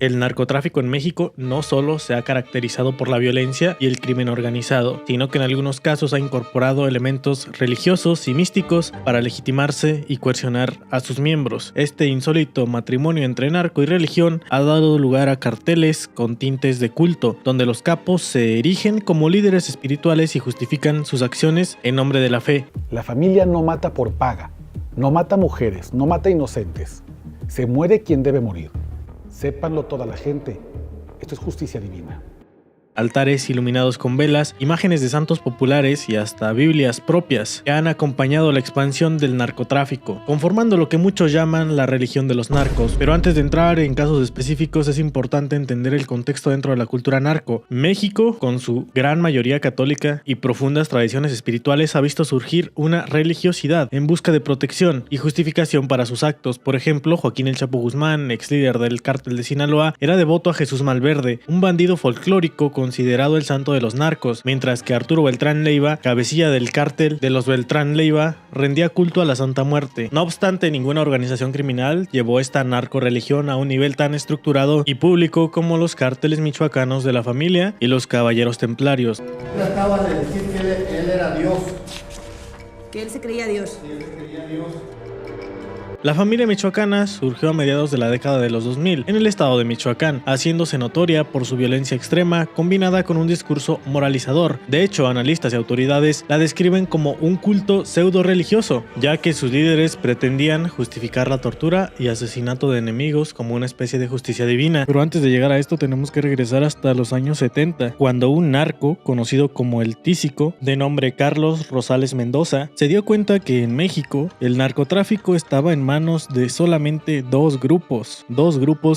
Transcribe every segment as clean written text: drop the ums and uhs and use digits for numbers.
El narcotráfico en México no solo se ha caracterizado por la violencia y el crimen organizado, sino que en algunos casos ha incorporado elementos religiosos y místicos para legitimarse y coercionar a sus miembros. Este insólito matrimonio entre narco y religión ha dado lugar a carteles con tintes de culto, donde los capos se erigen como líderes espirituales y justifican sus acciones en nombre de la fe. La familia no mata por paga, no mata mujeres, no mata inocentes. Se muere quien debe morir. Sépanlo toda la gente, esto es justicia divina. Altares iluminados con velas, imágenes de santos populares y hasta Biblias propias que han acompañado la expansión del narcotráfico, conformando lo que muchos llaman la religión de los narcos. Pero antes de entrar en casos específicos es importante entender el contexto dentro de la cultura narco. México, con su gran mayoría católica y profundas tradiciones espirituales, ha visto surgir una religiosidad en busca de protección y justificación para sus actos. Por ejemplo, Joaquín El Chapo Guzmán, ex líder del cártel de Sinaloa, era devoto a Jesús Malverde, un bandido folclórico considerado el santo de los narcos, mientras que Arturo Beltrán Leiva, cabecilla del cártel de los Beltrán Leiva, rendía culto a la Santa Muerte. No obstante, ninguna organización criminal llevó esta narcoreligión a un nivel tan estructurado y público como los cárteles michoacanos de la familia y los caballeros templarios. Él acaba de decir que él era Dios. Que él se creía Dios. Sí, él se creía Dios. La familia michoacana surgió a mediados de la década de los 2000 en el estado de Michoacán, haciéndose notoria por su violencia extrema combinada con un discurso moralizador. De hecho, analistas y autoridades la describen como un culto pseudo-religioso, ya que sus líderes pretendían justificar la tortura y asesinato de enemigos como una especie de justicia divina. Pero antes de llegar a esto tenemos que regresar hasta los años 70, cuando un narco, conocido como el Tísico, de nombre Carlos Rosales Mendoza, se dio cuenta que en México el narcotráfico estaba en manos de solamente dos grupos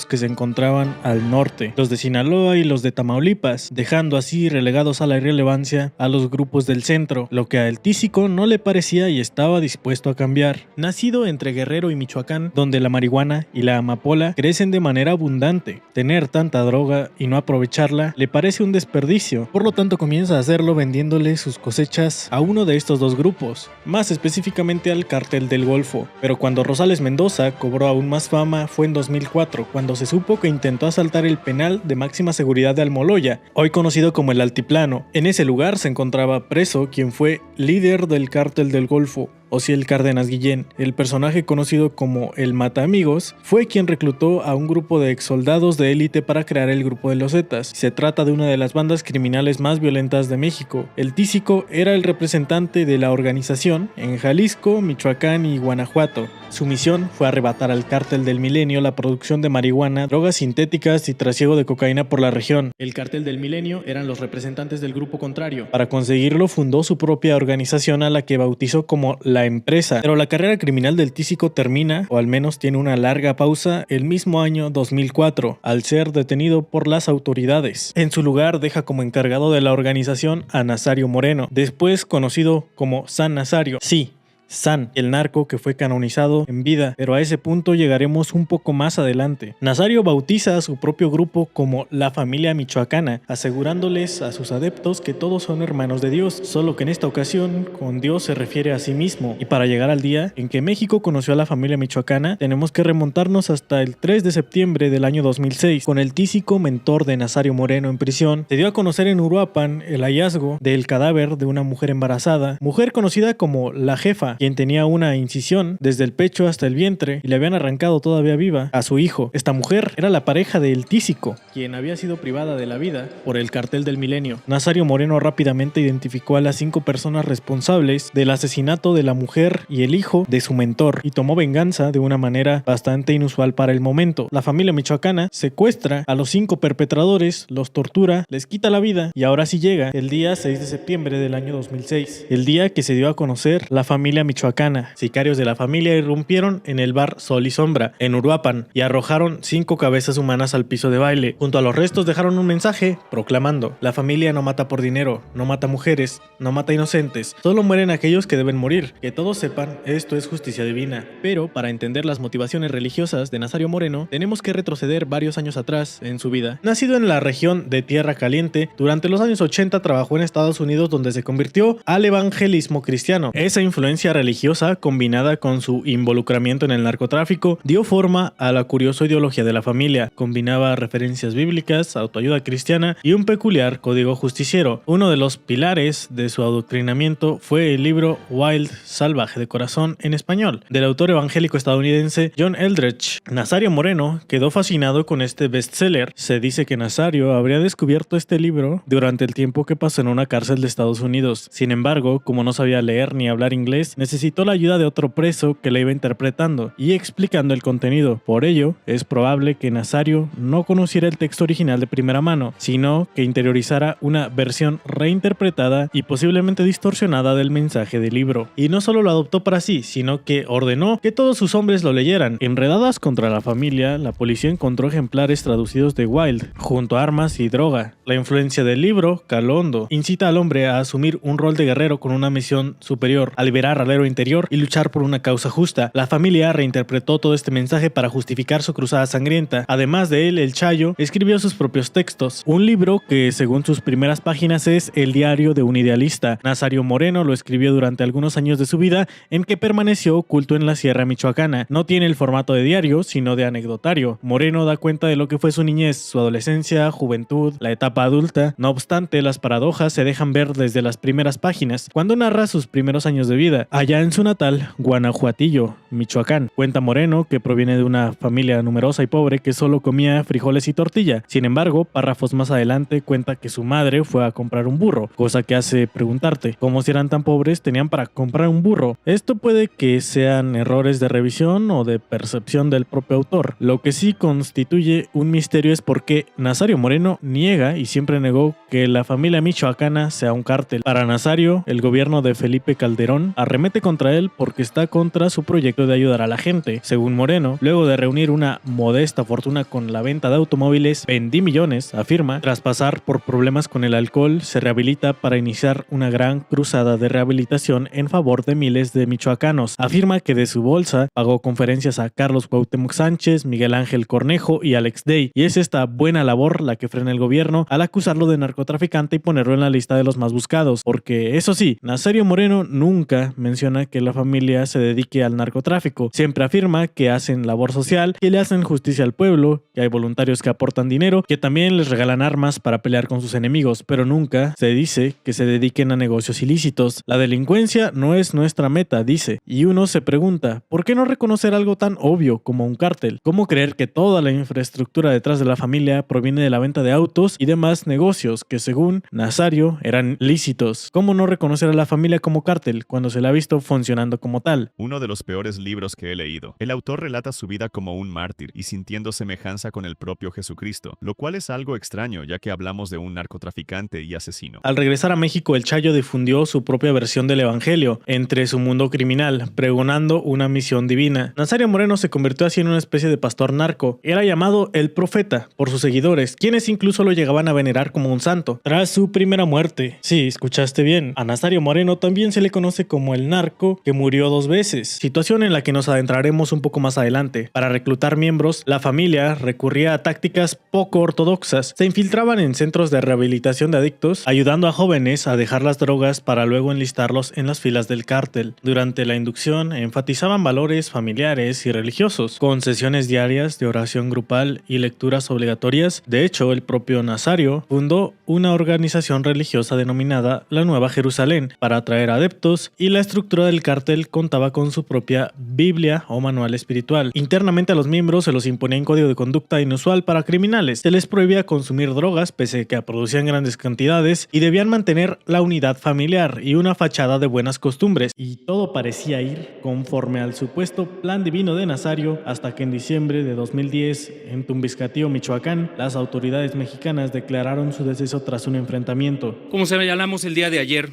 que se encontraban al norte, los de Sinaloa y los de Tamaulipas, dejando así relegados a la irrelevancia a los grupos del centro, lo que a El Tísico no le parecía y estaba dispuesto a cambiar. Nacido entre Guerrero y Michoacán, donde la marihuana y la amapola crecen de manera abundante, tener tanta droga y no aprovecharla le parece un desperdicio, por lo tanto comienza a hacerlo vendiéndole sus cosechas a uno de estos dos grupos, más específicamente al Cártel del Golfo. Pero cuando Rosales Mendoza cobró aún más fama fue en 2004, cuando se supo que intentó asaltar el penal de máxima seguridad de Almoloya, hoy conocido como el Altiplano. En ese lugar se encontraba preso quien fue líder del Cártel del Golfo, Osiel Cárdenas Guillén. El personaje conocido como el Mataamigos fue quien reclutó a un grupo de exsoldados de élite para crear el Grupo de los Zetas. Se trata de una de las bandas criminales más violentas de México. El Tísico era el representante de la organización en Jalisco, Michoacán y Guanajuato. Su misión fue arrebatar al Cártel del Milenio la producción de marihuana, drogas sintéticas y trasiego de cocaína por la región. El Cártel del Milenio eran los representantes del grupo contrario. Para conseguirlo fundó su propia organización a la que bautizó como La Empresa, pero la carrera criminal del Tísico termina, o al menos tiene una larga pausa, el mismo año 2004, al ser detenido por las autoridades. En su lugar deja como encargado de la organización a Nazario Moreno, después conocido como San Nazario. Sí, San, el narco que fue canonizado en vida, pero a ese punto llegaremos un poco más adelante. Nazario bautiza a su propio grupo como la familia michoacana, asegurándoles a sus adeptos que todos son hermanos de Dios, solo que en esta ocasión con Dios se refiere a sí mismo. Y para llegar al día en que México conoció a la familia michoacana, tenemos que remontarnos hasta el 3 de septiembre del año 2006, con el Tísico, mentor de Nazario Moreno en prisión. Se dio a conocer en Uruapan el hallazgo del cadáver de una mujer embarazada, mujer conocida como la Jefa, quien tenía una incisión desde el pecho hasta el vientre y le habían arrancado todavía viva a su hijo. Esta mujer era la pareja de El Tísico, quien había sido privada de la vida por el Cártel del Milenio. Nazario Moreno rápidamente identificó a las 5 personas responsables del asesinato de la mujer y el hijo de su mentor y tomó venganza de una manera bastante inusual para el momento. La familia michoacana secuestra a los 5 perpetradores, los tortura, les quita la vida y ahora sí llega el día 6 de septiembre del año 2006, el día que se dio a conocer la familia michoacana. Sicarios de la familia irrumpieron en el bar Sol y Sombra, en Uruapan, y arrojaron 5 cabezas humanas al piso de baile. Junto a los restos dejaron un mensaje proclamando: la familia no mata por dinero, no mata mujeres, no mata inocentes, solo mueren aquellos que deben morir. Que todos sepan, esto es justicia divina. Pero para entender las motivaciones religiosas de Nazario Moreno, tenemos que retroceder varios años atrás en su vida. Nacido en la región de Tierra Caliente, durante los años 80 trabajó en Estados Unidos, donde se convirtió al evangelismo cristiano. Esa influencia religiosa, combinada con su involucramiento en el narcotráfico, dio forma a la curiosa ideología de la familia. Combinaba referencias bíblicas, autoayuda cristiana y un peculiar código justiciero. Uno de los pilares de su adoctrinamiento fue el libro Wild, Salvaje de Corazón en español, del autor evangélico estadounidense John Eldredge. Nazario Moreno quedó fascinado con este bestseller. Se dice que Nazario habría descubierto este libro durante el tiempo que pasó en una cárcel de Estados Unidos. Sin embargo, como no sabía leer ni hablar inglés, necesitó la ayuda de otro preso que le iba interpretando y explicando el contenido. Por ello, es probable que Nazario no conociera el texto original de primera mano, sino que interiorizara una versión reinterpretada y posiblemente distorsionada del mensaje del libro. Y no solo lo adoptó para sí, sino que ordenó que todos sus hombres lo leyeran. En redadas contra la familia, la policía encontró ejemplares traducidos de Wild, junto a armas y droga. La influencia del libro caló hondo. Incita al hombre a asumir un rol de guerrero con una misión superior, a liberar al héroe interior y luchar por una causa justa. La familia reinterpretó todo este mensaje para justificar su cruzada sangrienta. Además de él, el Chayo escribió sus propios textos. Un libro que, según sus primeras páginas, es el diario de un idealista. Nazario Moreno lo escribió durante algunos años de su vida, en que permaneció oculto en la Sierra Michoacana. No tiene el formato de diario, sino de anecdotario. Moreno da cuenta de lo que fue su niñez, su adolescencia, juventud, la etapa adulta. No obstante, las paradojas se dejan ver desde las primeras páginas, cuando narra sus primeros años de vida, allá en su natal Guanajuatillo, Michoacán. Cuenta Moreno que proviene de una familia numerosa y pobre que solo comía frijoles y tortilla. Sin embargo, párrafos más adelante cuenta que su madre fue a comprar un burro, cosa que hace preguntarte, ¿cómo si eran tan pobres tenían para comprar un burro? Esto puede que sean errores de revisión o de percepción del propio autor. Lo que sí constituye un misterio es por qué Nazario Moreno niega y siempre negó que la familia michoacana sea un cártel. Para Nazario, el gobierno de Felipe Calderón arremete contra él porque está contra su proyecto de ayudar a la gente. Según Moreno, luego de reunir una modesta fortuna con la venta de automóviles, vendí millones, afirma. Tras pasar por problemas con el alcohol, se rehabilita para iniciar una gran cruzada de rehabilitación en favor de miles de michoacanos. Afirma que de su bolsa pagó conferencias a Carlos Cuauhtémoc Sánchez, Miguel Ángel Cornejo y Alex Day, y es esta buena labor la que frena el gobierno al acusarlo de narcotraficante y ponerlo en la lista de los más buscados, porque eso sí, Nazario Moreno nunca menciona que la familia se dedique al narcotráfico. Siempre afirma que hacen labor social, que le hacen justicia al pueblo, que hay voluntarios que aportan dinero, que también les regalan armas para pelear con sus enemigos, pero nunca se dice que se dediquen a negocios ilícitos. La delincuencia no es nuestra meta, dice, y uno se pregunta, ¿por qué no reconocer algo tan obvio como un cártel? ¿Cómo creer que toda la infraestructura detrás de la familia proviene de la venta de autos y demás negocios que, según Nazario, eran lícitos? ¿Cómo no reconocer a la familia como cártel cuando se la ha visto funcionando como tal? Uno de los peores libros que he leído. El autor relata su vida como un mártir y sintiendo semejanza con el propio Jesucristo, lo cual es algo extraño ya que hablamos de un narcotraficante y asesino. Al regresar a México, el Chayo difundió su propia versión del evangelio entre su mundo criminal, pregonando una misión divina. Nazario Moreno se convirtió así en una especie de pastor narco. Era llamado el profeta por sus seguidores, quienes incluso lo llegaban a venerar como un santo. Tras su primera muerte, sí, escuchaste bien, a Nazario Moreno también se le conoce como el narco que murió 2 veces, situación en la que nos adentraremos un poco más adelante. Para reclutar miembros, la familia recurría a tácticas poco ortodoxas. Se infiltraban en centros de rehabilitación de adictos, ayudando a jóvenes a dejar las drogas para luego enlistarlos en las filas del cártel. Durante la inducción enfatizaban valores familiares y religiosos, con sesiones diarias de oración grupal y lecturas obligatorias. De hecho, el propio Nazario fundó una organización religiosa denominada la Nueva Jerusalén para atraer adeptos, y la estructura del cártel contaba con su propia Biblia o manual espiritual. Internamente a los miembros se los imponía un código de conducta inusual para criminales. Se les prohibía consumir drogas pese a que producían grandes cantidades, y debían mantener la unidad familiar y una fachada de buenas costumbres. Y todo parecía ir conforme al supuesto plan divino de Nazario, hasta que en diciembre de 2010, en Tumbiscatío, Michoacán, las autoridades mexicanas declararon su deceso tras un enfrentamiento. Como señalamos el día de ayer,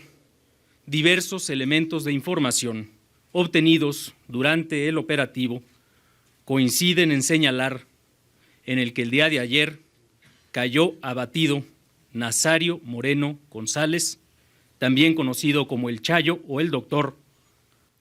diversos elementos de información obtenidos durante el operativo coinciden en señalar en el que el día de ayer cayó abatido Nazario Moreno González, también conocido como el Chayo o el Doctor,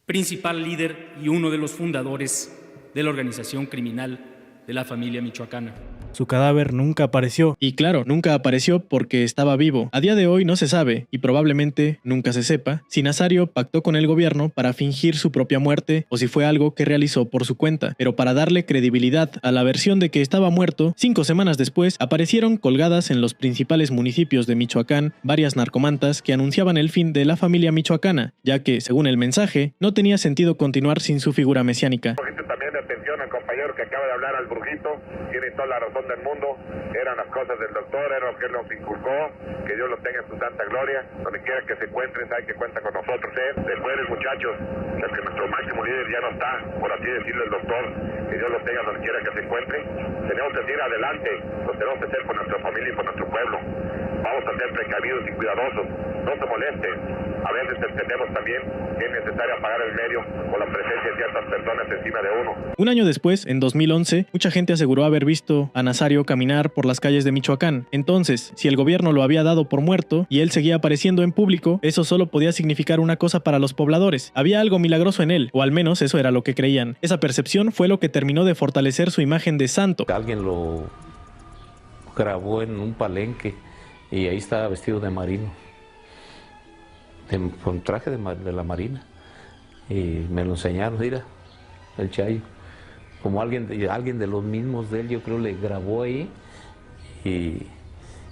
principal líder y uno de los fundadores de la organización criminal de la familia michoacana. Su cadáver nunca apareció. Y claro, nunca apareció porque estaba vivo. A día de hoy no se sabe, y probablemente nunca se sepa, si Nazario pactó con el gobierno para fingir su propia muerte o si fue algo que realizó por su cuenta. Pero para darle credibilidad a la versión de que estaba muerto, 5 semanas después aparecieron colgadas en los principales municipios de Michoacán varias narcomantas que anunciaban el fin de la familia michoacana, ya que, según el mensaje, no tenía sentido continuar sin su figura mesiánica. También atención al compañero que acaba de hablar, al brujito, tiene toda la razón del mundo, eran las cosas del doctor, era lo que él nos inculcó, que Dios lo tenga en su santa gloria, donde quiera que se encuentren, sabe que cuenta con nosotros, recuerden muchachos, que nuestro máximo líder ya no está, por así decirlo el doctor, que Dios lo tenga donde quiera que se encuentre, tenemos que seguir adelante, lo tenemos que hacer con nuestra familia y con nuestro pueblo, vamos a ser precavidos y cuidadosos, no se molesten, a veces entendemos también que es necesario apagar el medio por la presencia de ciertas personas encima de uno. Un año después, en 2011, mucha gente aseguró haber visto a Nazario caminar por las calles de Michoacán. Entonces, si el gobierno lo había dado por muerto y él seguía apareciendo en público, eso solo podía significar una cosa para los pobladores. Había algo milagroso en él, o al menos eso era lo que creían. Esa percepción fue lo que terminó de fortalecer su imagen de santo. Alguien lo grabó en un palenque y ahí estaba vestido de marino, con traje de la marina, y me lo enseñaron, mira, el Chayo, como alguien de los mismos de él, yo creo, le grabó ahí,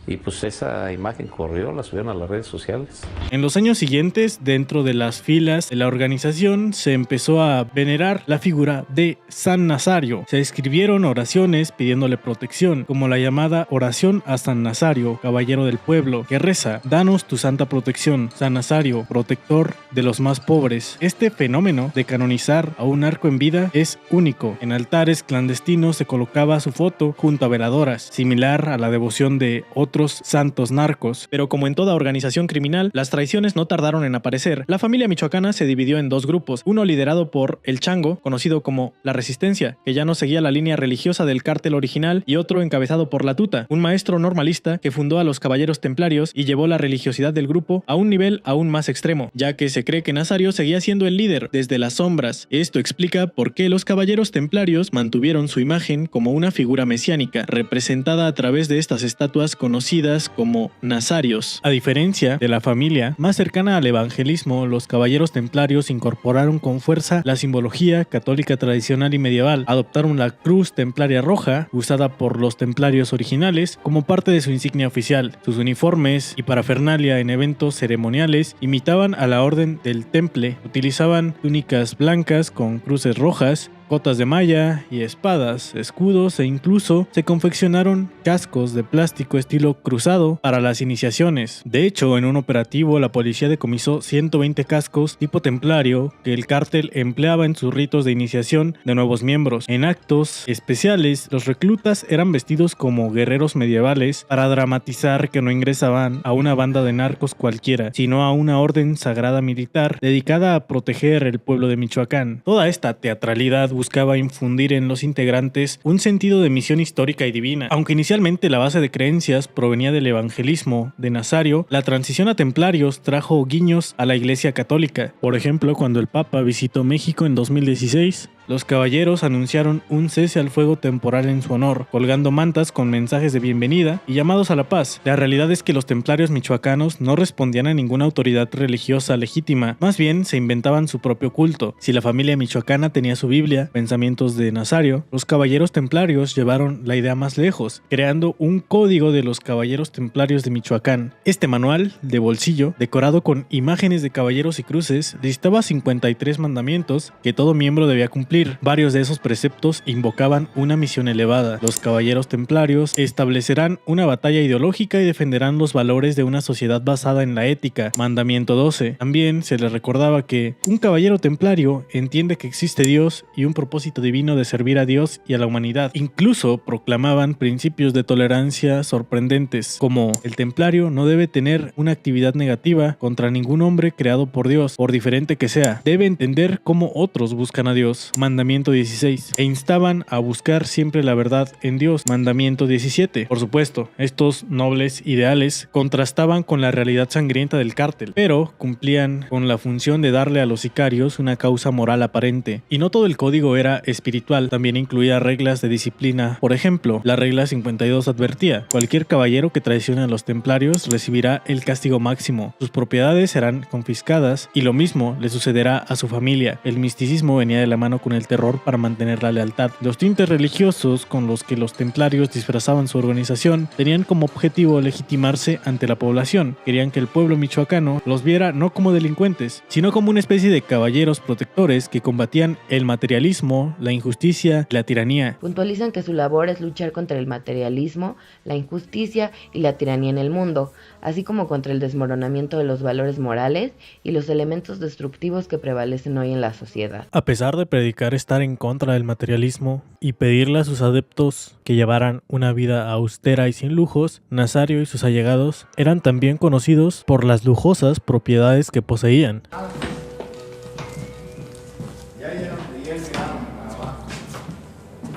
y pues esa imagen corrió, la subieron a las redes sociales. En los años siguientes, dentro de las filas de la organización, se empezó a venerar la figura de San Nazario. Se escribieron oraciones pidiéndole protección, como la llamada oración a San Nazario, caballero del pueblo, que reza: danos tu santa protección, San Nazario, protector de los más pobres. Este fenómeno de canonizar a un narco en vida es único. En altares clandestinos se colocaba su foto junto a veladoras, similar a la devoción de otros santos narcos. Pero como en toda organización criminal, las traiciones no tardaron en aparecer. La familia michoacana se dividió en 2 grupos, uno liderado por El Chango, conocido como La Resistencia, que ya no seguía la línea religiosa del cártel original, y otro encabezado por La Tuta, un maestro normalista que fundó a los Caballeros Templarios y llevó la religiosidad del grupo a un nivel aún más extremo, ya que se cree que Nazario seguía siendo el líder desde las sombras. Esto explica por qué los Caballeros Templarios mantuvieron su imagen como una figura mesiánica, representada a través de estas estatuas conocidas como nazarios. A diferencia de la familia más cercana al evangelismo, los caballeros templarios incorporaron con fuerza la simbología católica tradicional y medieval. Adoptaron la cruz templaria roja, usada por los templarios originales, como parte de su insignia oficial. Sus uniformes y parafernalia en eventos ceremoniales imitaban a la orden del Temple. Utilizaban túnicas blancas con cruces rojas, cotas de malla y espadas, escudos, e incluso se confeccionaron cascos de plástico estilo cruzado para las iniciaciones. De hecho, en un operativo la policía decomisó 120 cascos tipo templario que el cártel empleaba en sus ritos de iniciación de nuevos miembros. En actos especiales, los reclutas eran vestidos como guerreros medievales para dramatizar que no ingresaban a una banda de narcos cualquiera, sino a una orden sagrada militar dedicada a proteger el pueblo de Michoacán. Toda esta teatralidad buscaba infundir en los integrantes un sentido de misión histórica y divina. Aunque inicialmente la base de creencias provenía del evangelismo de Nazario, la transición a templarios trajo guiños a la Iglesia Católica. Por ejemplo, cuando el Papa visitó México en 2016, los caballeros anunciaron un cese al fuego temporal en su honor, colgando mantas con mensajes de bienvenida y llamados a la paz. La realidad es que los templarios michoacanos no respondían a ninguna autoridad religiosa legítima, más bien se inventaban su propio culto. Si la familia michoacana tenía su Biblia, pensamientos de Nazario, los caballeros templarios llevaron la idea más lejos, creando un código de los caballeros templarios de Michoacán. Este manual, de bolsillo, decorado con imágenes de caballeros y cruces, listaba 53 mandamientos que todo miembro debía cumplir. Varios de esos preceptos invocaban una misión elevada. Los caballeros templarios establecerán una batalla ideológica y defenderán los valores de una sociedad basada en la ética. Mandamiento 12. También se les recordaba que un caballero templario entiende que existe Dios y un propósito divino de servir a Dios y a la humanidad. Incluso proclamaban principios de tolerancia sorprendentes, como el templario no debe tener una actividad negativa contra ningún hombre creado por Dios, por diferente que sea. Debe entender cómo otros buscan a Dios. mandamiento 16, e instaban a buscar siempre la verdad en Dios, mandamiento 17. Por supuesto, estos nobles ideales contrastaban con la realidad sangrienta del cártel, pero cumplían con la función de darle a los sicarios una causa moral aparente. Y no todo el código era espiritual, también incluía reglas de disciplina. Por ejemplo, la regla 52 advertía: cualquier caballero que traicione a los templarios recibirá el castigo máximo, sus propiedades serán confiscadas y lo mismo le sucederá a su familia. El misticismo venía de la mano con el terror para mantener la lealtad. Los tintes religiosos con los que los templarios disfrazaban su organización tenían como objetivo legitimarse ante la población. Querían que el pueblo michoacano los viera no como delincuentes, sino como una especie de caballeros protectores que combatían el materialismo, la injusticia y la tiranía. Puntualizan que su labor es luchar contra el materialismo, la injusticia y la tiranía en el mundo, así como contra el desmoronamiento de los valores morales y los elementos destructivos que prevalecen hoy en la sociedad. A pesar de predicar estar en contra del materialismo y pedirle a sus adeptos que llevaran una vida austera y sin lujos, Nazario y sus allegados eran también conocidos por las lujosas propiedades que poseían.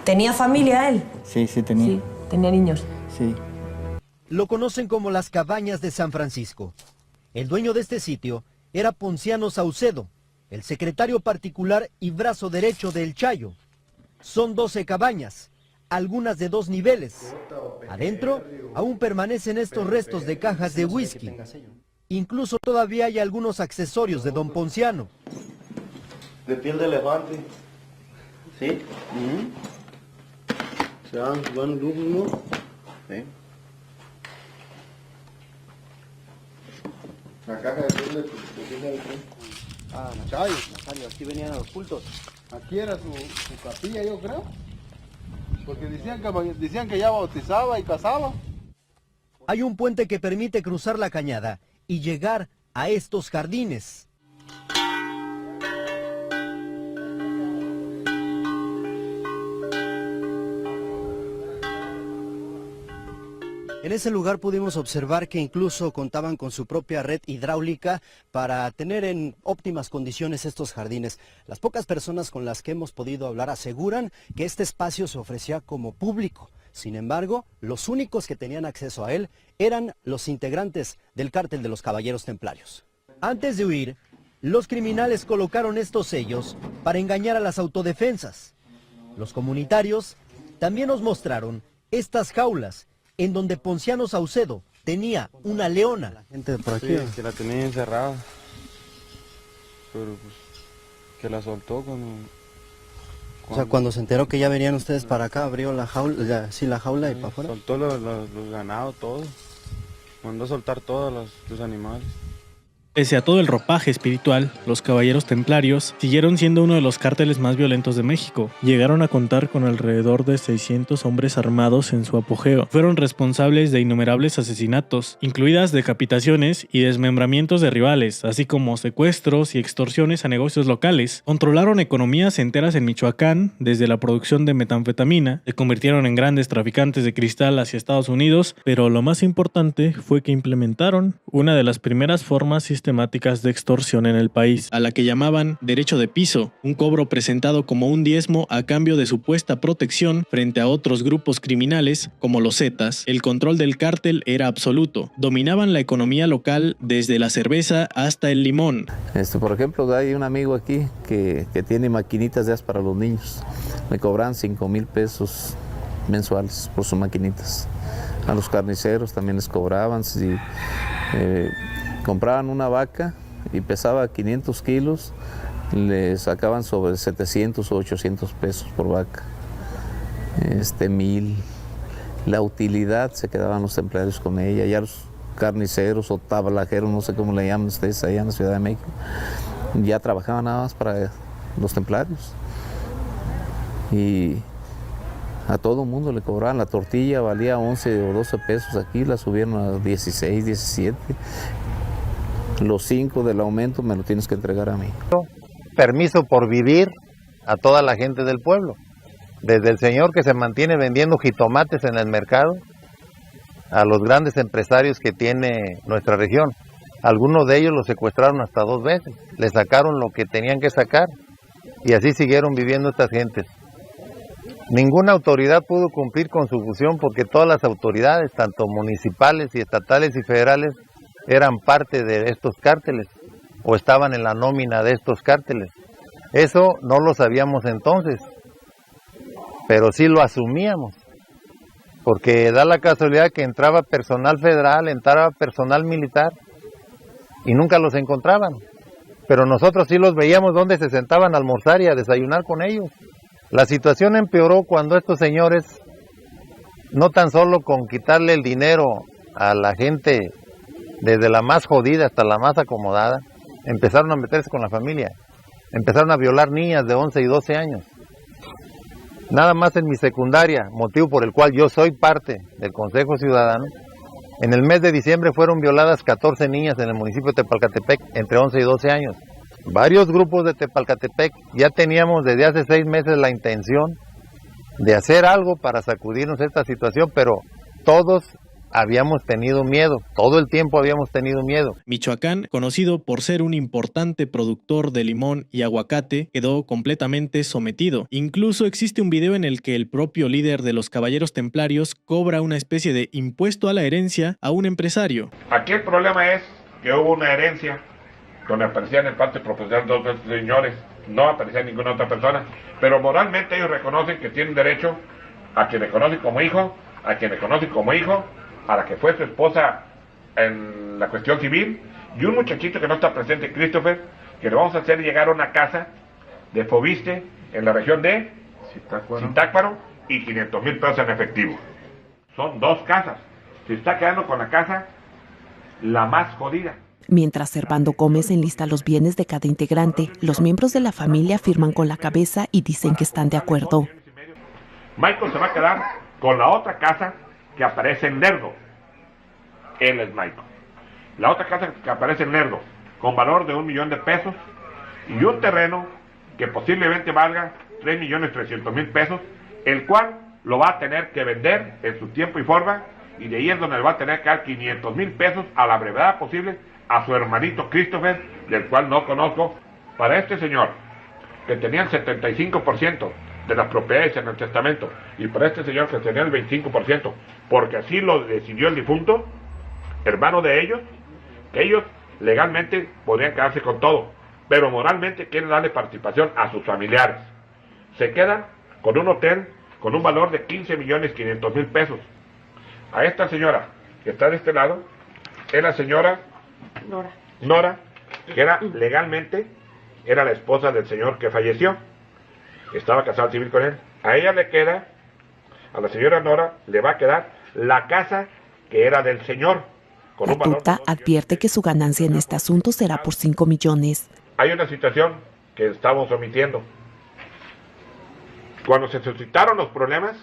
¿Tenía familia él? Sí, tenía. Sí, tenía niños. Sí. Lo conocen como las Cabañas de San Francisco. El dueño de este sitio era Ponciano Saucedo, el secretario particular y brazo derecho del Chayo. Son 12 cabañas, algunas de 2 niveles. Adentro aún permanecen estos restos de cajas de whisky. Incluso todavía hay algunos accesorios de don Ponciano. De piel de elefante. ¿Sí? Se dan buenos lujos, ¿no? Sí. La caja de piel de elefante. Ah, Nazario, aquí venían a los cultos. Aquí era su capilla, yo creo. Porque decían que ya bautizaba y casaba. Hay un puente que permite cruzar la cañada y llegar a estos jardines. En ese lugar pudimos observar que incluso contaban con su propia red hidráulica para tener en óptimas condiciones estos jardines. Las pocas personas con las que hemos podido hablar aseguran que este espacio se ofrecía como público. Sin embargo, los únicos que tenían acceso a él eran los integrantes del cártel de los Caballeros Templarios. Antes de huir, los criminales colocaron estos sellos para engañar a las autodefensas. Los comunitarios también nos mostraron estas jaulas en donde Ponciano Saucedo tenía una leona. La gente por aquí, que la tenía encerrada, pero pues que la soltó cuando... O sea, cuando se enteró que ya venían ustedes para acá, abrió la jaula, la jaula y para afuera. Soltó los ganados, todo. Mandó a soltar todos los animales. Pese a todo el ropaje espiritual, los Caballeros Templarios siguieron siendo uno de los cárteles más violentos de México. Llegaron a contar con alrededor de 600 hombres armados en su apogeo. Fueron responsables de innumerables asesinatos, incluidas decapitaciones y desmembramientos de rivales, así como secuestros y extorsiones a negocios locales. Controlaron economías enteras en Michoacán, desde la producción de metanfetamina, se convirtieron en grandes traficantes de cristal hacia Estados Unidos, pero lo más importante fue que implementaron una de las primeras formas sistemáticas de extorsión en el país, a la que llamaban derecho de piso, un cobro presentado como un diezmo a cambio de supuesta protección frente a otros grupos criminales como los Zetas. El control del cártel era absoluto, dominaban la economía local desde la cerveza hasta el limón. Por ejemplo, hay un amigo aquí que tiene maquinitas de esas para los niños, me cobran 5,000 pesos mensuales por sus maquinitas. A los carniceros también les cobraban, si compraban una vaca y pesaba 500 kilos, le sacaban sobre 700 o 800 pesos por vaca. 1,000. La utilidad se quedaban los templarios con ella, ya los carniceros o tablajeros, no sé cómo le llaman ustedes allá en la Ciudad de México, ya trabajaban nada más para los templarios. Y a todo mundo le cobraban. La tortilla valía 11 o 12 pesos aquí, la subieron a 16, 17. Los 5 del aumento me lo tienes que entregar a mí. Permiso por vivir a toda la gente del pueblo, desde el señor que se mantiene vendiendo jitomates en el mercado, a los grandes empresarios que tiene nuestra región. Algunos de ellos los secuestraron hasta 2 veces, le sacaron lo que tenían que sacar Y así siguieron viviendo estas gentes. Ninguna autoridad pudo cumplir con su función porque todas las autoridades, tanto municipales y estatales y federales, eran parte de estos cárteles o estaban en la nómina de estos cárteles. Eso no lo sabíamos entonces, pero sí lo asumíamos, porque da la casualidad que entraba personal federal, entraba personal militar y nunca los encontraban. Pero nosotros sí los veíamos donde se sentaban a almorzar y a desayunar con ellos. La situación empeoró cuando estos señores, no tan solo con quitarle el dinero a la gente, desde la más jodida hasta la más acomodada, empezaron a meterse con la familia. Empezaron a violar niñas de 11 y 12 años. Nada más en mi secundaria, motivo por el cual yo soy parte del Consejo Ciudadano, en el mes de diciembre fueron violadas 14 niñas en el municipio de Tepalcatepec, entre 11 y 12 años. Varios grupos de Tepalcatepec ya teníamos desde hace 6 meses la intención de hacer algo para sacudirnos esta situación, pero todos habíamos tenido miedo, todo el tiempo habíamos tenido miedo. Michoacán, conocido por ser un importante productor de limón y aguacate, quedó completamente sometido. Incluso existe un video en el que el propio líder de los Caballeros Templarios cobra una especie de impuesto a la herencia a un empresario. Aquí el problema es que hubo una herencia donde aparecían en parte proporcional dos de estos señores, no aparecía ninguna otra persona, pero moralmente ellos reconocen que tienen derecho a quien reconocen como hijo, a quien reconocen como hijo, a la que fue su esposa en la cuestión civil, y un muchachito que no está presente, Christopher, que le vamos a hacer llegar a una casa de Fobiste en la región de Zitácuaro y 500,000 pesos en efectivo. Son 2 casas. Se está quedando con la casa la más jodida. Mientras Servando Gómez enlista los bienes de cada integrante, los miembros de la familia firman con la cabeza y dicen que están de acuerdo. Michael se va a quedar con la otra casa que aparece en Lerdo. Él es Michael. La otra casa que aparece en Lerdo, con valor de $1,000,000 y un terreno que posiblemente valga $3,300,000 pesos, el cual lo va a tener que vender en su tiempo y forma, y de ahí es donde le va a tener que dar $500,000 pesos a la brevedad posible a su hermanito Christopher, del cual no conozco. Para este señor, que tenía el 75% de las propiedades en el testamento, y para este señor que tenía el 25%, porque así lo decidió el difunto, hermano de ellos, que ellos legalmente podrían quedarse con todo, pero moralmente quieren darle participación a sus familiares. Se quedan con un hotel con un valor de $15,500,000 pesos. A esta señora que está de este lado, es la señora Nora, que era legalmente, era la esposa del señor que falleció. Estaba casado civil con él. A ella le queda, a la señora Nora, le va a quedar la casa que era del señor. Con La tuta advierte que su ganancia en este asunto será por 5 millones. Hay una situación que estamos omitiendo. Cuando se suscitaron los problemas,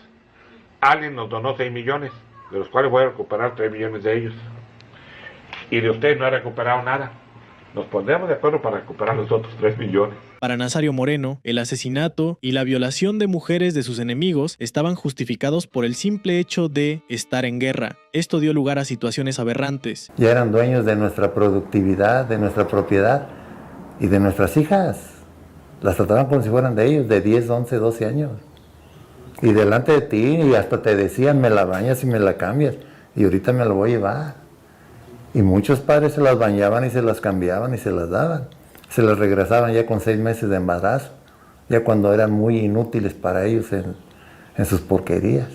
alguien nos donó 6 millones, de los cuales voy a recuperar 3 millones de ellos. Y de ustedes no he recuperado nada. Nos pondremos de acuerdo para recuperar los otros 3 millones. Para Nazario Moreno, el asesinato y la violación de mujeres de sus enemigos estaban justificados por el simple hecho de estar en guerra. Esto dio lugar a situaciones aberrantes. Ya eran dueños de nuestra productividad, de nuestra propiedad y de nuestras hijas. Las trataban como si fueran de ellos, de 10, 11, 12 años. Y delante de ti, y hasta te decían, me la bañas y me la cambias. Y ahorita me la voy a llevar. Y muchos padres se las bañaban y se las cambiaban y se las daban. Se las regresaban ya con 6 meses de embarazo, ya cuando eran muy inútiles para ellos en sus porquerías.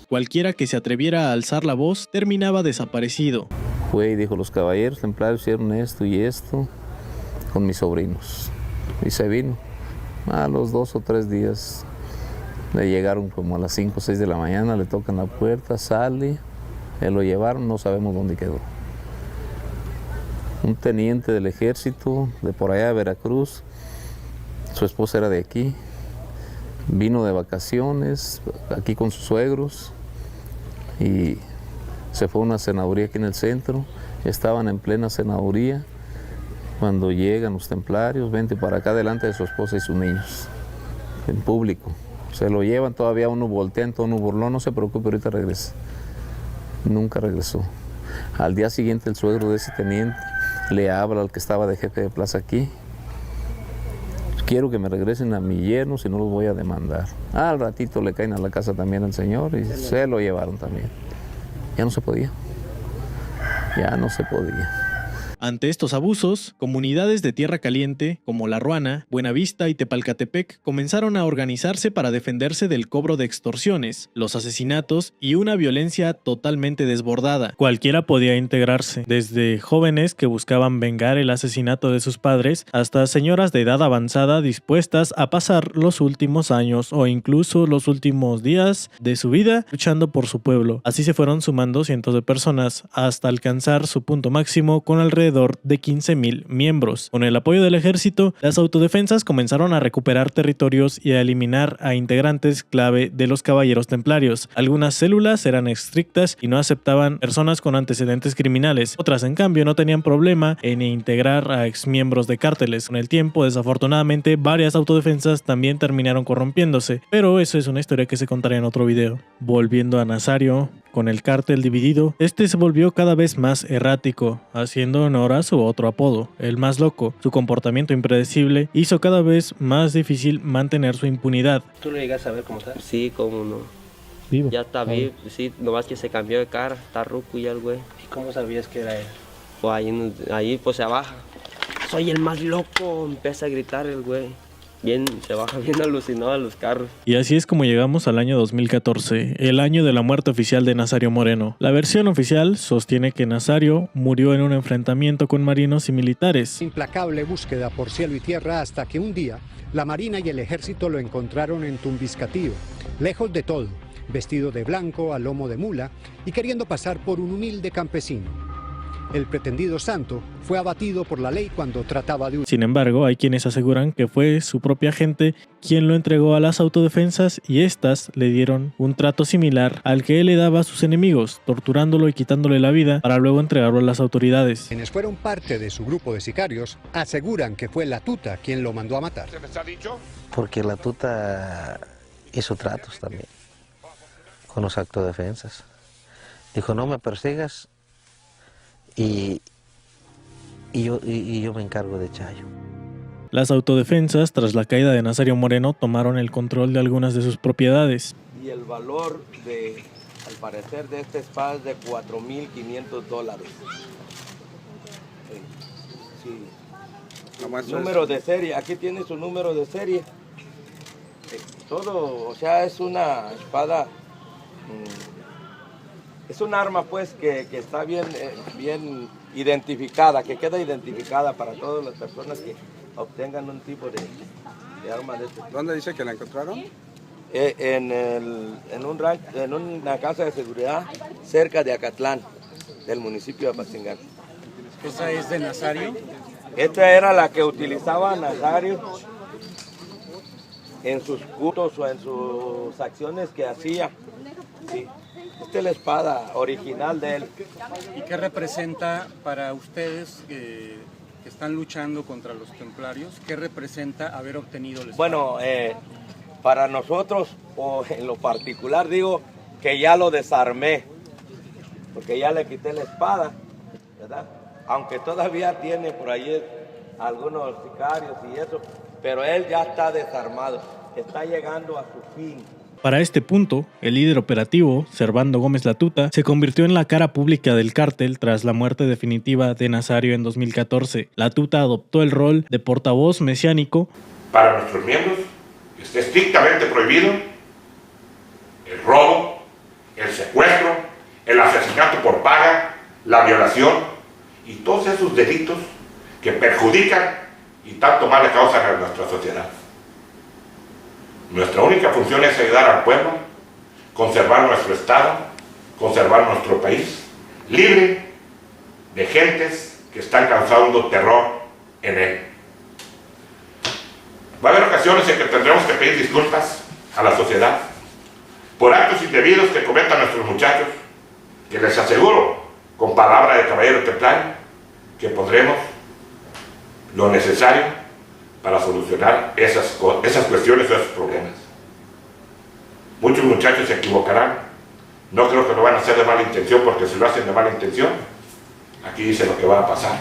Cualquiera que se atreviera a alzar la voz terminaba desaparecido. Fue y dijo, los caballeros templarios hicieron esto y esto con mis sobrinos. Y se vino. A los 2 o 3 días le llegaron como a las 5 o 6 de la mañana, le tocan la puerta, sale, lo llevaron, no sabemos dónde quedó. Un teniente del ejército de por allá de Veracruz, su esposa era de aquí, vino de vacaciones aquí con sus suegros y se fue a una cenaduría aquí en el centro. Estaban en plena cenaduría cuando llegan los templarios, vente para acá delante de su esposa y sus niños, en público. Se lo llevan, todavía uno voltea, uno burló, no se preocupe, ahorita regresa. Nunca regresó. Al día siguiente el suegro de ese teniente le habla al que estaba de jefe de plaza aquí, quiero que me regresen a mi yerno, si no los voy a demandar. Al ratito le caen a la casa también al señor y se lo llevaron también. Ya no se podía. Ya no se podía. Ante estos abusos, comunidades de Tierra Caliente, como La Ruana, Buenavista y Tepalcatepec, comenzaron a organizarse para defenderse del cobro de extorsiones, los asesinatos y una violencia totalmente desbordada. Cualquiera podía integrarse, desde jóvenes que buscaban vengar el asesinato de sus padres, hasta señoras de edad avanzada dispuestas a pasar los últimos años o incluso los últimos días de su vida luchando por su pueblo. Así se fueron sumando cientos de personas, hasta alcanzar su punto máximo con alrededor de 15,000 miembros. Con el apoyo del ejército, las autodefensas comenzaron a recuperar territorios y a eliminar a integrantes clave de los caballeros templarios. Algunas células eran estrictas y no aceptaban personas con antecedentes criminales. Otras, en cambio, no tenían problema en integrar a exmiembros de cárteles. Con el tiempo, desafortunadamente, varias autodefensas también terminaron corrompiéndose, pero eso es una historia que se contará en otro video. Volviendo a Nazario, con el cártel dividido, este se volvió cada vez más errático, haciendo honor a su otro apodo, el más loco. Su comportamiento impredecible hizo cada vez más difícil mantener su impunidad. ¿Tú lo llegas a ver cómo está? Sí, cómo no. ¿Vivo? Ya está vivo, sí, nomás que se cambió de cara, está ruco ya el güey. ¿Y cómo sabías que era él? Pues ahí pues se baja. Soy el más loco, empieza a gritar el güey. Bien, se baja bien alucinado a los carros. Y así es como llegamos al año 2014, el año de la muerte oficial de Nazario Moreno. La versión oficial sostiene que Nazario murió en un enfrentamiento con marinos y militares. Implacable búsqueda por cielo y tierra hasta que un día la Marina y el Ejército lo encontraron en Tumbiscatío, lejos de todo, vestido de blanco, a lomo de mula y queriendo pasar por un humilde campesino. El pretendido santo fue abatido por la ley cuando trataba de huir. Sin embargo, hay quienes aseguran que fue su propia gente quien lo entregó a las autodefensas y éstas le dieron un trato similar al que él le daba a sus enemigos, torturándolo y quitándole la vida para luego entregarlo a las autoridades. Quienes fueron parte de su grupo de sicarios aseguran que fue la tuta quien lo mandó a matar. ¿Se les ha dicho? Porque la tuta hizo tratos también con los autodefensas. Dijo, no me persigas. Y yo me encargo de Chayo. Las autodefensas, tras la caída de Nazario Moreno, tomaron el control de algunas de sus propiedades. Y el valor al parecer, de esta espada es de $4,500. Sí. Número de serie, aquí tiene su número de serie. Todo, o sea, es una espada... Es un arma pues que está bien identificada, que queda identificada para todas las personas que obtengan un tipo de arma de este. ¿Dónde dice que la encontraron? En una casa de seguridad cerca de Acatlán, del municipio de Apatzingán. ¿Esa es de Nazario? Esta era la que utilizaba Nazario en sus cultos o en sus acciones que hacía. Sí. Esta es la espada original de él. ¿Y qué representa para ustedes que están luchando contra los templarios? ¿Qué representa haber obtenido la espada? Bueno, para nosotros, o en lo particular, digo que ya lo desarmé, porque ya le quité la espada, ¿verdad? Aunque todavía tiene por ahí algunos sicarios y eso, pero él ya está desarmado, está llegando a su fin. Para este punto, el líder operativo, Servando Gómez La Tuta, se convirtió en la cara pública del cártel tras la muerte definitiva de Nazario en 2014. La Tuta adoptó el rol de portavoz mesiánico. Para nuestros miembros está estrictamente prohibido el robo, el secuestro, el asesinato por paga, la violación y todos esos delitos que perjudican y tanto mal le causan a nuestra sociedad. Nuestra única función es ayudar al pueblo, conservar nuestro estado, conservar nuestro país, libre de gentes que están causando terror en él. Va a haber ocasiones en que tendremos que pedir disculpas a la sociedad por actos indebidos que cometan nuestros muchachos, que les aseguro, con palabra de caballero templario, que pondremos lo necesario para solucionar esas cuestiones, esos problemas. Muchos muchachos se equivocarán. No creo que lo van a hacer de mala intención, porque si lo hacen de mala intención, aquí dice lo que va a pasar.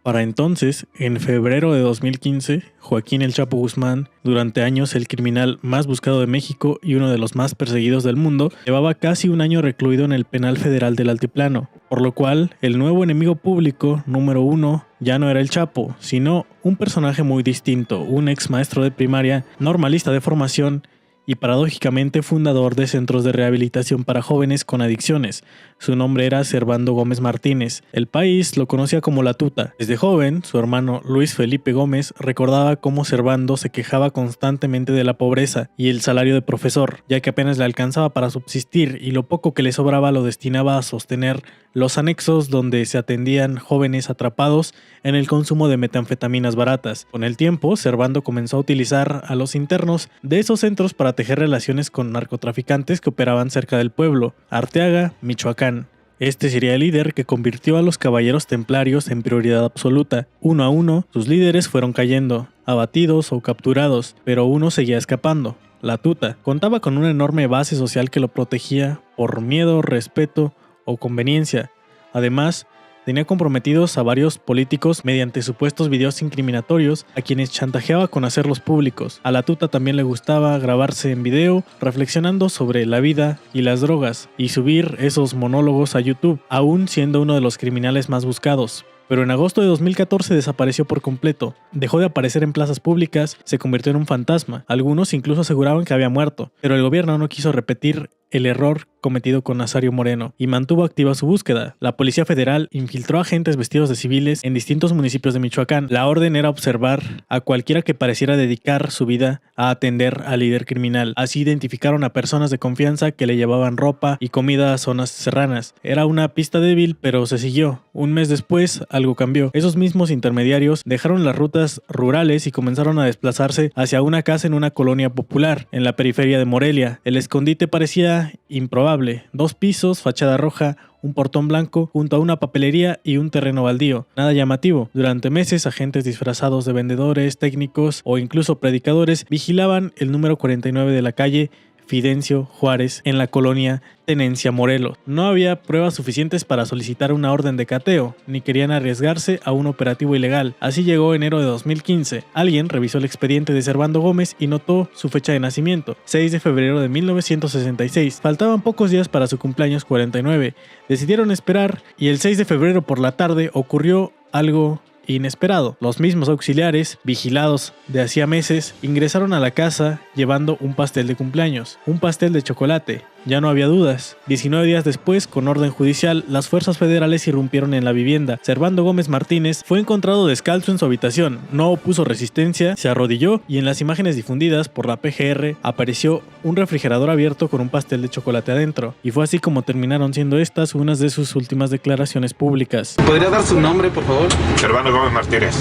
Para entonces, en febrero de 2015, Joaquín El Chapo Guzmán, durante años el criminal más buscado de México y uno de los más perseguidos del mundo, llevaba casi un año recluido en el Penal Federal del Altiplano, por lo cual el nuevo enemigo público número 1 ya no era el Chapo, sino un personaje muy distinto, un ex maestro de primaria, normalista de formación y paradójicamente fundador de centros de rehabilitación para jóvenes con adicciones. Su nombre era Servando Gómez Martínez. El país lo conocía como La Tuta. Desde joven, su hermano Luis Felipe Gómez recordaba cómo Servando se quejaba constantemente de la pobreza y el salario de profesor, ya que apenas le alcanzaba para subsistir y lo poco que le sobraba lo destinaba a sostener los anexos donde se atendían jóvenes atrapados en el consumo de metanfetaminas baratas. Con el tiempo, Servando comenzó a utilizar a los internos de esos centros para tejer relaciones con narcotraficantes que operaban cerca del pueblo, Arteaga, Michoacán. Este sería el líder que convirtió a los caballeros templarios en prioridad absoluta. Uno a uno, sus líderes fueron cayendo, abatidos o capturados, pero uno seguía escapando. La Tuta contaba con una enorme base social que lo protegía por miedo, respeto o conveniencia. Además, tenía comprometidos a varios políticos mediante supuestos videos incriminatorios a quienes chantajeaba con hacerlos públicos. A La Tuta también le gustaba grabarse en video reflexionando sobre la vida y las drogas y subir esos monólogos a YouTube, aún siendo uno de los criminales más buscados. Pero en agosto de 2014 desapareció por completo. Dejó de aparecer en plazas públicas, se convirtió en un fantasma. Algunos incluso aseguraban que había muerto, pero el gobierno no quiso repetir el error cometido con Nazario Moreno y mantuvo activa su búsqueda. La Policía Federal infiltró agentes vestidos de civiles en distintos municipios de Michoacán. La orden era observar a cualquiera que pareciera dedicar su vida a atender al líder criminal. Así identificaron a personas de confianza que le llevaban ropa y comida a zonas serranas. Era una pista débil, pero se siguió. Un mes después, algo cambió. Esos mismos intermediarios dejaron las rutas rurales y comenzaron a desplazarse hacia una casa en una colonia popular, en la periferia de Morelia. El escondite parecía improbable. 2 pisos, fachada roja, un portón blanco, junto a una papelería y un terreno baldío. Nada llamativo. Durante meses, agentes disfrazados de vendedores, técnicos o incluso predicadores vigilaban el número 49 de la calle Fidencio Juárez en la colonia Tenencia, Morelos. No había pruebas suficientes para solicitar una orden de cateo, ni querían arriesgarse a un operativo ilegal. Así llegó enero de 2015. Alguien revisó el expediente de Servando Gómez y notó su fecha de nacimiento, 6 de febrero de 1966. Faltaban pocos días para su cumpleaños 49. Decidieron esperar y el 6 de febrero por la tarde ocurrió algo inesperado. Los mismos auxiliares, vigilados de hacía meses, ingresaron a la casa llevando un pastel de cumpleaños, un pastel de chocolate. Ya no había dudas. 19 días después, con orden judicial, las fuerzas federales irrumpieron en la vivienda. Servando Gómez Martínez fue encontrado descalzo en su habitación. No opuso resistencia, se arrodilló y en las imágenes difundidas por la PGR apareció un refrigerador abierto con un pastel de chocolate adentro. Y fue así como terminaron siendo estas unas de sus últimas declaraciones públicas. ¿Podría dar su nombre, por favor? Servando Gómez Martínez.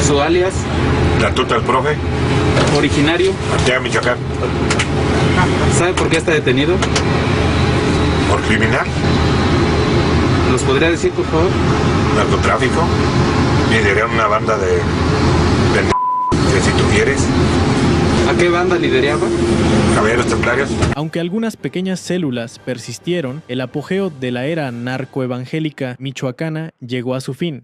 ¿Su alias? La Tuta el Profe. ¿Originario? Arteaga, Michoacán. ¿Sabe por qué está detenido? ¿Por criminal? ¿Los podría decir, por favor? Narcotráfico. Lideré una banda de si tú quieres. ¿A qué banda lideraba? Caballeros Templarios. Aunque algunas pequeñas células persistieron, el apogeo de la era narcoevangélica michoacana llegó a su fin.